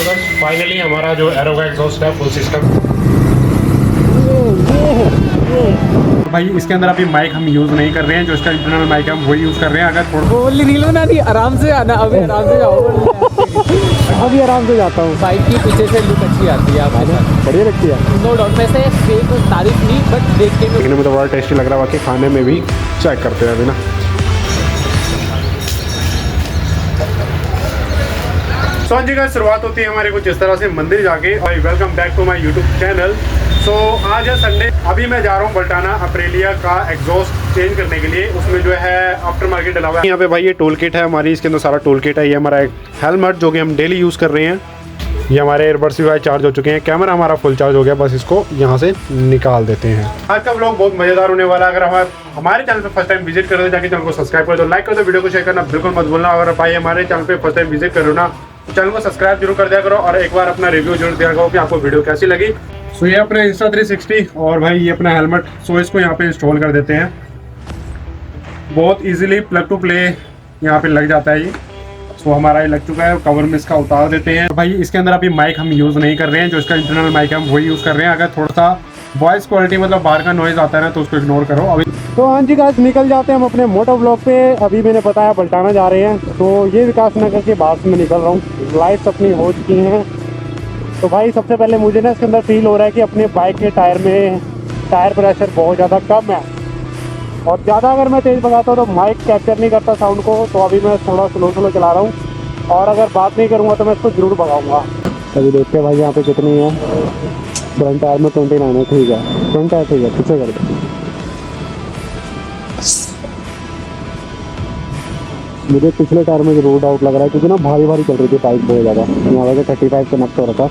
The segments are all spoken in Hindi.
तो बस फाइनली हमारा जो एरो का एग्जॉस्ट है फुल सिस्टम। भाई इसके अंदर अभी माइक हम यूज़ नहीं कर रहे हैं, जो इसका इंटरनल माइक है हम वही यूज़ कर रहे हैं। अगर थोड़ा बोल नहीं लो ना, नहीं आराम से आना, अभी आराम से जाओ। अभी आराम से जाता हूँ। बाइक की पीछे से लुक अच्छी आती है आपके साथ, बढ़िया लगती है। No doubt. वैसे फेक तारीफ नहीं, बट देखने में देखने में तो बड़ा टेस्टी लग रहा है, बाकी खाने में भी चेक करते हैं अभी ना। सो जी का शुरुआत होती है हमारे कुछ इस तरह से मंदिर जाके। और welcome back to my YouTube channel. So आज है संडे, अभी मैं जा रहा हूँ बल्टाना अप्रेलिया का एग्जॉस्ट चेंज करने के लिए। उसमें जो है आफ्टर मार्केट डला हुआ है। यहाँ पे भाई ये टूल किट है हमारी, इसके अंदर सारा टूल किट है। ये हमारा एक हेलमेट जो कि हम डेली यूज़ कर रहे हैं। ये हमारे एयरबड्स भी भाई चार्ज हो चुके हैं। कैमरा हमारा फुल चार्ज हो गया, बस इसको यहाँ से निकाल देते हैं। आज का व्लॉग बहुत मज़ेदार होने वाला है। अगर हमारे चैनल पे फर्स्ट टाइम विजिट कर रहे हो, जाके चैनल को सब्सक्राइब कर दो, लाइक कर दो, वीडियो को शेयर करना बिल्कुल मत भूलना। अगर भाई हमारे चैनल पे फर्स्ट टाइम विजिट कर रहे हो ना, तो चैनल को सब्सक्राइब जरूर कर दिया करो और एक बार अपना रिव्यू जरूर दिया करो कि आपको वीडियो कैसी लगी। सो ये अपने Insta360 और भाई ये अपना हेलमेट। सो इसको यहाँ पे इंस्टॉल कर देते हैं। बहुत इजीली प्लग टू प्ले यहाँ पे लग जाता है ये। सो हमारा ये लग चुका है, कवर में इसका उतार देते हैं। भाई इसके अंदर अभी माइक हम यूज़ नहीं कर रहे हैं, जो इसका इंटरनल माइक है हम वही यूज़ कर रहे हैं। अगर थोड़ा सा वॉइस क्वालिटी मतलब बाहर का नॉइज़ आता है ना, तो उसको इग्नोर करो अभी। तो हाँ जी गाइस, निकल जाते हैं हम अपने मोटो ब्लॉग पे। अभी मैंने बताया बल्टाना जा रहे हैं, तो ये विकास नगर के बाद में निकल रहा हूँ। लाइट्स अपनी हो चुकी हैं। तो भाई सबसे पहले मुझे ना इसके अंदर फील हो रहा है कि अपने बाइक के टायर में टायर प्रेशर बहुत ज़्यादा कम है, और ज़्यादा अगर मैं तेज़ भगाता हूँ तो माइक कैप्चर नहीं करता साउंड को। तो अभी मैं थोड़ा स्लो चला रहा हूँ, और अगर बात नहीं करूँगा तो मैं इसको ज़रूर भगाऊँगा। अभी देखते हैं भाई यहाँ पे कितनी है। फ्रंट टायर में 29 है, ठीक है। फ्रंट टायर ठीक है, पीछे कर दो। मुझे पिछले टायर में जरूर डाउट लग रहा है, क्योंकि ना भारी भारी चल रही थी बाइक बहुत ज़्यादा। यहाँ वजह 35 से नक्ट हो रखा।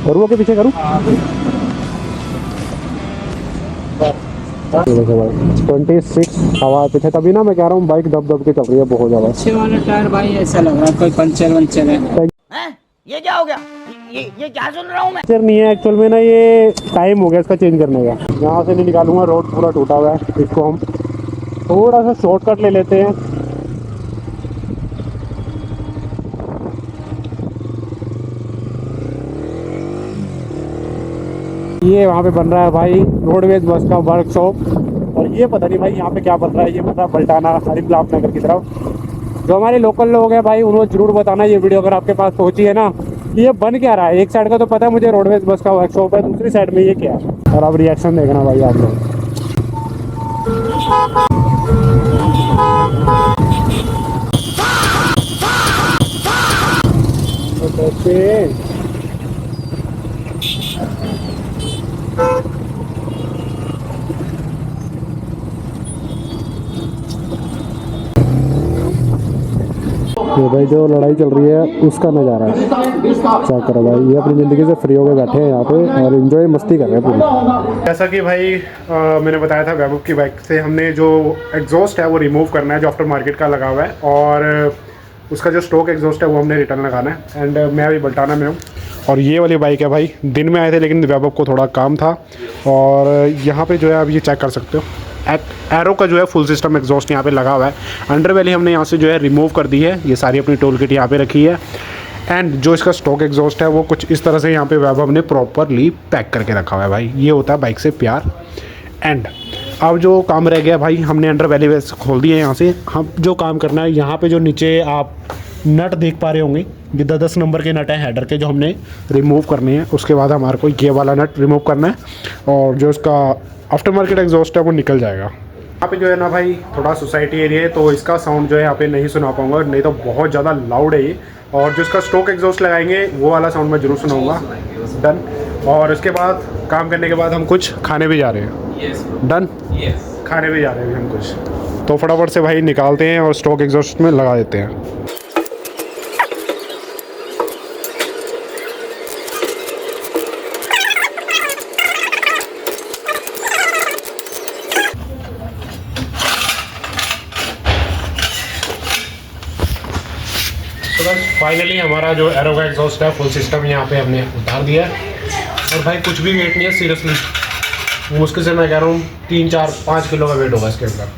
और वो के पीछे करूँ 26 हवा पीछे, तभी ना मैं कह रहा हूँ बाइक दब दब के चल रही है बहुत ज़्यादा। पीछे वाला टायर भाई ऐसा लग रहा है कोई पंचर वंचर है। ये क्या हो गया? ये क्या सुन रहा हूँ मैं? पंचर नहीं है एक्चुअल में ना, ये टाइम हो गया इसका चेंज करने का। यहाँ से नहीं निकालूंगा, रोड पूरा टूटा हुआ है। इसको हम थोड़ा सा शॉर्टकट ले लेते हैं। ये वहाँ पे बन रहा है भाई रोडवेज बस का वर्कशॉप। और ये पता नहीं भाई यहाँ पे क्या बन रहा है। ये बन रहा है बल्टाना हरिमलाप नगर की तरफ। जो हमारे लोकल लोग हैं भाई, उनको जरूर बताना ये वीडियो अगर आपके पास पहुँची है ना, ये बन क्या रहा है। एक साइड का तो पता है मुझे रोडवेज बस का वर्कशॉप है, दूसरी साइड में ये क्या है। और अब रिएक्शन देखना भाई आप लोग। ये भाई जो लड़ाई चल रही है उसका नज़ारा है, चेक करो भाई। ये अपनी ज़िंदगी से फ्री होकर बैठे हैं यहाँ पे और एंजॉय मस्ती कर रहे हैं पूरी। जैसा कि भाई मैंने बताया था, वैभव की बाइक से हमने जो एग्जॉस्ट है वो रिमूव करना है, जो आफ्टर मार्केट का लगा हुआ है। और उसका जो स्टॉक एग्जॉस्ट है वो हमने रिटर्न लगाना है। एंड मैं अभी बल्टाना में हूँ। और ये वाली बाइक है भाई, दिन में आए थे लेकिन वैभव को थोड़ा काम था। और यहाँ पे जो है आप ये चेक कर सकते हो, एरो का जो है फुल सिस्टम एग्जॉस्ट यहाँ पे लगा हुआ है। अंडरवेली हमने यहाँ से जो है रिमूव कर दी है। ये सारी अपनी टूल किट यहाँ पे रखी है। एंड जो इसका स्टॉक एग्जॉस्ट है वो कुछ इस तरह से यहाँ पे वैभव ने प्रॉपरली पैक करके रखा हुआ है भाई। ये होता है बाइक से प्यार। एंड अब जो काम रह गया भाई, हमने अंडरवेली वेस खोल दी है। यहाँ से हम जो काम करना है, यहाँ पे जो नीचे आप नट देख पा रहे होंगे, ये 10 नंबर के नट हैं हेडर के, जो हमने रिमूव करने हैं। उसके बाद हमारे को ये वाला नट रिमूव करना है, और जो इसका आफ्टर मार्केट एग्जॉस्ट है वो निकल जाएगा। यहाँ पे जो है ना भाई थोड़ा सोसाइटी एरिया है, तो इसका साउंड जो है यहाँ पे नहीं सुना पाऊंगा, नहीं तो बहुत ज़्यादा लाउड है ये। और जो इसका स्टॉक एग्जॉस्ट लगाएंगे वो वाला साउंड मैं ज़रूर सुनाऊंगा। डन। और उसके बाद काम करने के बाद हम कुछ खाने भी जा रहे हैं। डन। खाने भी जा रहे हैं हम कुछ, तो फटाफट से भाई निकालते हैं और स्टॉक एग्जॉस्ट में लगा देते हैं। तो बस फाइनली हमारा जो एरो का एग्जॉस्ट है फुल सिस्टम यहाँ पे हमने उतार दिया है। और भाई कुछ भी वेट नहीं है, सीरियसली मुश्किल से मैं कह रहा हूँ 3, 4, 5 किलो का वेट होगा इसके अंदर।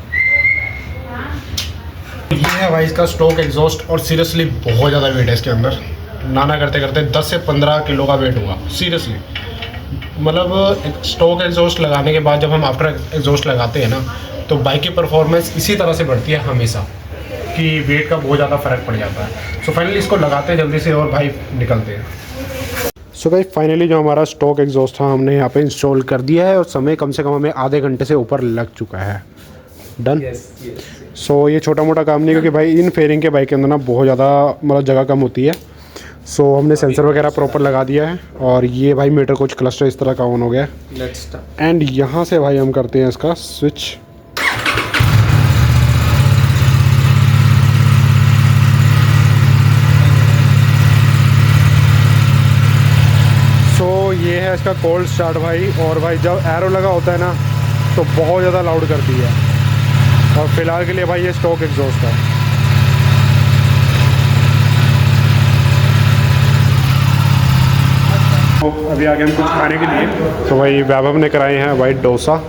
ये है भाई इसका स्टॉक एग्जॉस्ट, और सीरियसली बहुत ज़्यादा वेट है इसके अंदर। नाना करते करते 10 से 15 किलो का वेट हुआ सीरियसली। मतलब एक स्टॉक एग्जॉस्ट लगाने के बाद जब हम आफ्टर एग्जॉस्ट लगाते हैं ना, तो बाइक की परफॉर्मेंस इसी तरह से बढ़ती है हमेशा, कि वेट का बहुत ज़्यादा फ़र्क पड़ जाता है। सो फाइनली इसको लगाते हैं जल्दी से और भाई निकलते हैं। सो गाइस फाइनली जो हमारा स्टॉक एग्जॉस्ट था हमने यहाँ पे इंस्टॉल कर दिया है और समय कम से कम हमें आधे घंटे से ऊपर लग चुका है। डन। सो ये छोटा मोटा काम नहीं, क्योंकि भाई इन फेयरिंग के बाइक के अंदर ना बहुत ज़्यादा मतलब जगह कम होती है। सो हमने सेंसर वगैरह प्रॉपर लगा दिया है और ये भाई मीटर कुछ क्लस्टर इस तरह का ऑन हो गया। एंड यहाँ से भाई हम करते हैं इसका स्विच। ये है इसका कोल्ड स्टार्ट भाई। और भाई जब एरो लगा होता है ना तो बहुत ज़्यादा लाउड करती है। और फिलहाल के लिए भाई ये स्टॉक एग्जॉस्ट है। तो अभी आगे हम कुछ खाने के लिए, तो भाई वैभव ने कराए हैं भाई डोसा।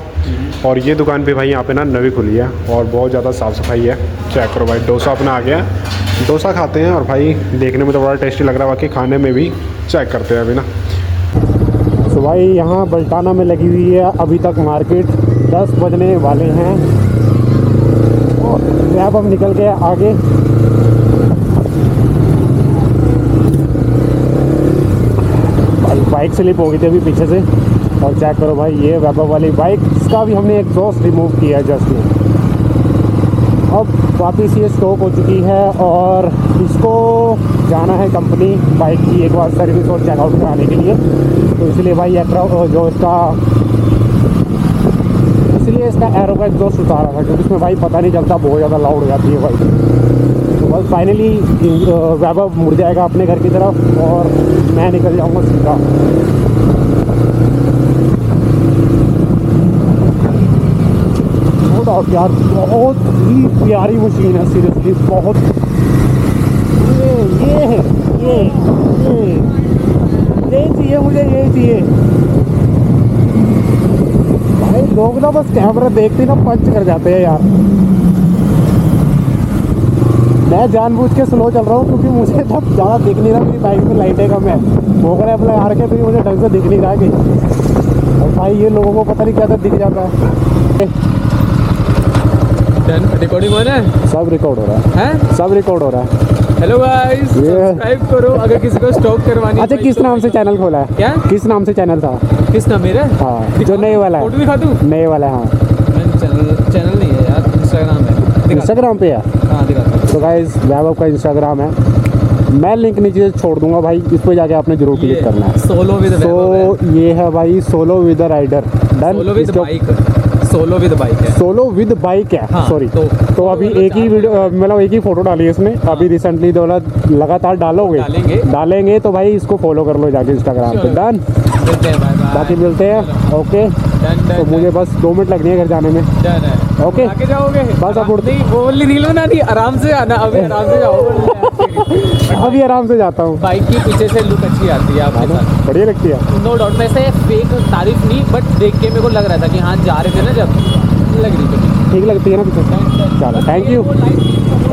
और ये दुकान पे भाई यहाँ पे ना नवी खुली है और बहुत ज़्यादा साफ़ सफाई है। चेक करो भाई, डोसा अपना आ गया। डोसा खाते हैं और भाई देखने में तो बड़ा टेस्टी लग रहा है, बाकी खाने में भी चेक करते हैं अभी ना। तो भाई यहाँ बल्टाना में लगी हुई है अभी तक मार्केट, 10 बजने वाले हैं और वैभव निकल गए आगे। भाई बाइक स्लिप हो गई थी अभी पीछे से। और चेक करो भाई, ये वैभव वाली बाइक, इसका भी हमने एग्जॉस्ट रिमूव किया है जस्ट में। अब वापस ये स्टॉक हो चुकी है और इसको जाना है कंपनी बाइक की एक बार सर्विस और चेकआउट कराने के लिए। तो इसलिए भाई जो इसका एरो का एग्जॉस्ट उतारा था, क्योंकि इसमें भाई पता नहीं चलता, बहुत ज़्यादा लाउड हो जाती है भाई। तो बस फाइनली वैभव मुड़ जाएगा अपने घर की तरफ और मैं निकल जाऊँगा सीधा। बहुत यार, बहुत ही प्यारी मशीन है सीरियसली, बहुत। ये चाहिए मुझे, ये चाहिए भाई। लोग ना बस कैमरा देखते ना पंच कर जाते हैं यार। मैं जानबूझ के स्लो चल रहा हूँ क्योंकि मुझे तब ज़्यादा दिख नहीं रहा, मेरी बाइक में लाइटें कम है, मोगरे अपने आ रखे, फिर मुझे ढंग से दिख नहीं रहा है। और भाई ये लोगों को पता नहीं क्या दिख जाता है। रिकॉर्डिंग हो रहा है, सब रिकॉर्ड हो रहा है, सब रिकॉर्ड हो रहा है। हेलो गाइस, सब्सक्राइब करो अगर किसी को स्टॉक करवानी। अच्छा, किस नाम से चैनल खोला है? क्या किस नाम से चैनल था? किस नाम मेरा? हाँ, जो नए वाला है। फोटो दिखा दूं? नए वाला है। हाँ, चैनल नहीं है यार, इंस्टाग्राम है। इंस्टाग्राम पे है? हाँ दिखा। तो गाइस वैभव का इंस्टाग्राम है, मैं लिंक नीचे छोड़ दूंगा भाई, इस पे जाके आपने जरूर क्लिक करना है। सोलो विद वैभव तो ये है भाई solo with rider. Done. Solo with bike, solo with bike है। सोलो विद बाइक है। हाँ, सॉरी। तो अभी एक ही वीडियो, मतलब एक ही फोटो डाली है इसने। हाँ। अभी रिसेंटली तो लगातार डालेंगे तो भाई इसको फॉलो कर लो जाके इंस्टाग्राम पे। डन। मिलते हैं, बाय बाकी मिलते हैं। ओके। तो मुझे बस 2 मिनट लगनी है घर जाने में। ओके, आगे जाओगे बस अब नहीं, वो वाली रील बनानी, आराम से आना, अभी आराम से जाओ। अभी आराम से जाता हूँ। बाइक की पीछे से लुक अच्छी आती है आपके साथ, बढ़िया लगती है। No doubt. वैसे फेक तारीफ नहीं, बट देख के मेरे को लग रहा था कि हाँ जा रहे थे ना, जब लग रही थी, ठीक लगती है ना पीछे। चलो, थैंक यू।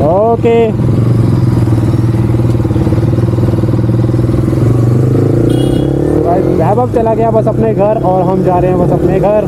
ओके। वैभव चला गया बस अपने घर और हम जा रहे हैं बस अपने घर।